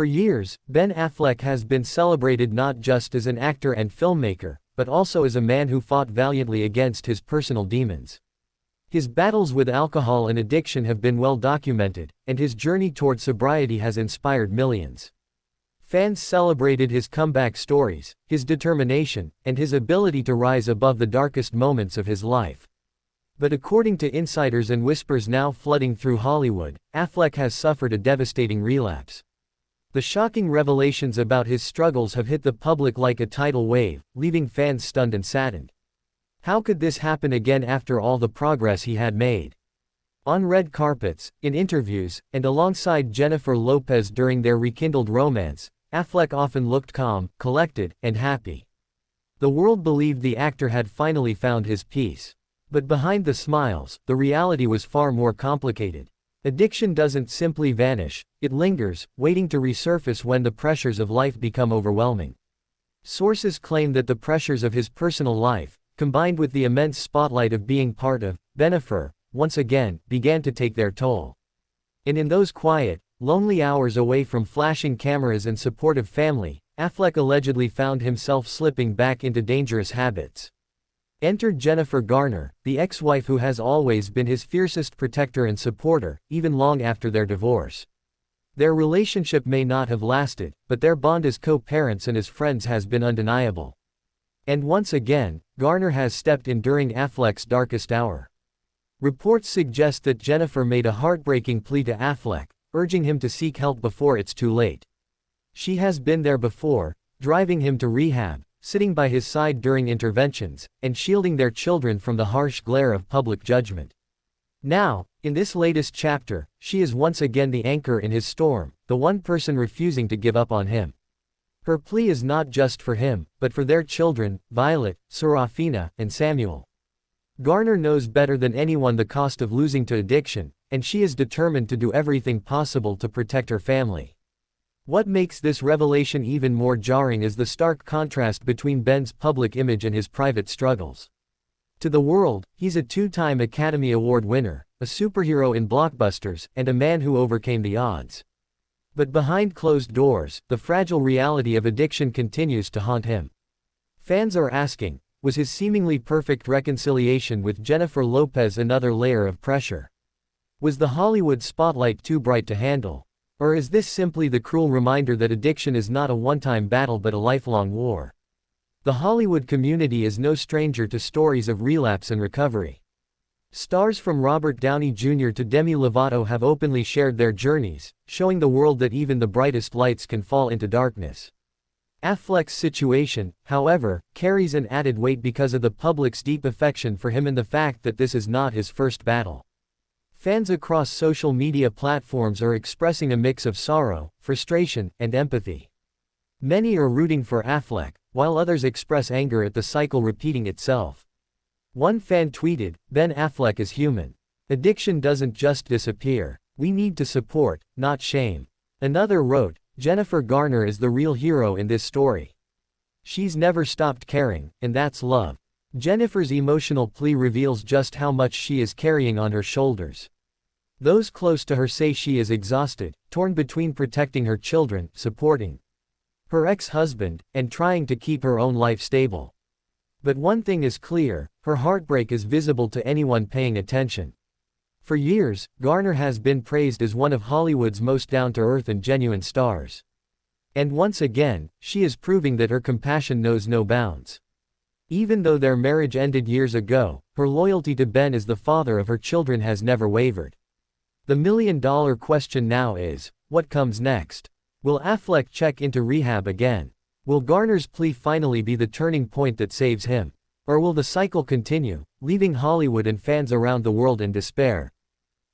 For years, Ben Affleck has been celebrated not just as an actor and filmmaker, but also as a man who fought valiantly against his personal demons. His battles with alcohol and addiction have been well documented, and his journey toward sobriety has inspired millions. Fans celebrated his comeback stories, his determination, and his ability to rise above the darkest moments of his life. But according to insiders and whispers now flooding through Hollywood, Affleck has suffered a devastating relapse. The shocking revelations about his struggles have hit the public like a tidal wave, leaving fans stunned and saddened. How could this happen again after all the progress he had made? On red carpets, in interviews, and alongside Jennifer Lopez during their rekindled romance, Affleck often looked calm, collected, and happy. The world believed the actor had finally found his peace. But behind the smiles, the reality was far more complicated. Addiction doesn't simply vanish, it lingers, waiting to resurface when the pressures of life become overwhelming. Sources claim that the pressures of his personal life, combined with the immense spotlight of being part of Bennifer, once again, began to take their toll. And in those quiet, lonely hours away from flashing cameras and supportive family, Affleck allegedly found himself slipping back into dangerous habits. Enter Jennifer Garner, the ex-wife who has always been his fiercest protector and supporter, even long after their divorce. Their relationship may not have lasted, but their bond as co-parents and as friends has been undeniable. And once again, Garner has stepped in during Affleck's darkest hour. Reports suggest that Jennifer made a heartbreaking plea to Affleck, urging him to seek help before it's too late. She has been there before, driving him to rehab, sitting by his side during interventions, and shielding their children from the harsh glare of public judgment. Now, in this latest chapter, she is once again the anchor in his storm, the one person refusing to give up on him. Her plea is not just for him, but for their children, Violet, Serafina, and Samuel. Garner knows better than anyone the cost of losing to addiction, and she is determined to do everything possible to protect her family. What makes this revelation even more jarring is the stark contrast between Ben's public image and his private struggles. To the world, he's a two-time Academy Award winner, a superhero in blockbusters, and a man who overcame the odds. But behind closed doors, the fragile reality of addiction continues to haunt him. Fans are asking, was his seemingly perfect reconciliation with Jennifer Lopez another layer of pressure? Was the Hollywood spotlight too bright to handle? Or is this simply the cruel reminder that addiction is not a one-time battle but a lifelong war? The Hollywood community is no stranger to stories of relapse and recovery. Stars from Robert Downey Jr. to Demi Lovato have openly shared their journeys, showing the world that even the brightest lights can fall into darkness. Affleck's situation, however, carries an added weight because of the public's deep affection for him and the fact that this is not his first battle. Fans across social media platforms are expressing a mix of sorrow, frustration, and empathy. Many are rooting for Affleck, while others express anger at the cycle repeating itself. One fan tweeted, "Ben Affleck is human. Addiction doesn't just disappear. We need to support, not shame." Another wrote, "Jennifer Garner is the real hero in this story. She's never stopped caring, and that's love." Jennifer's emotional plea reveals just how much she is carrying on her shoulders. Those close to her say she is exhausted, torn between protecting her children, supporting her ex-husband, and trying to keep her own life stable. But one thing is clear, her heartbreak is visible to anyone paying attention. For years, Garner has been praised as one of Hollywood's most down-to-earth and genuine stars. And once again, she is proving that her compassion knows no bounds. Even though their marriage ended years ago, her loyalty to Ben as the father of her children has never wavered. The million-dollar question now is, what comes next? Will Affleck check into rehab again? Will Garner's plea finally be the turning point that saves him? Or will the cycle continue, leaving Hollywood and fans around the world in despair?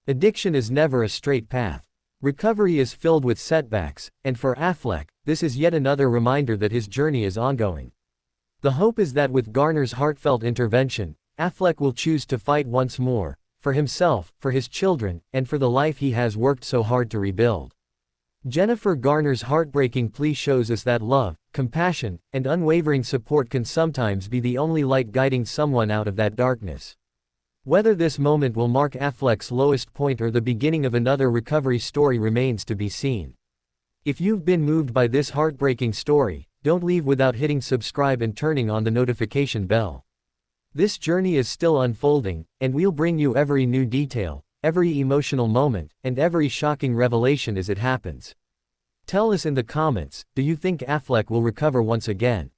Addiction is never a straight path. Recovery is filled with setbacks, and for Affleck, this is yet another reminder that his journey is ongoing. The hope is that with Garner's heartfelt intervention, Affleck will choose to fight once more, for himself, for his children, and for the life he has worked so hard to rebuild. Jennifer Garner's heartbreaking plea shows us that love, compassion, and unwavering support can sometimes be the only light guiding someone out of that darkness. Whether this moment will mark Affleck's lowest point or the beginning of another recovery story remains to be seen. If you've been moved by this heartbreaking story, don't leave without hitting subscribe and turning on the notification bell. This journey is still unfolding, and we'll bring you every new detail, every emotional moment, and every shocking revelation as it happens. Tell us in the comments, do you think Affleck will recover once again?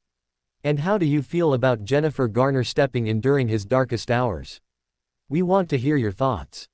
And how do you feel about Jennifer Garner stepping in during his darkest hours? We want to hear your thoughts.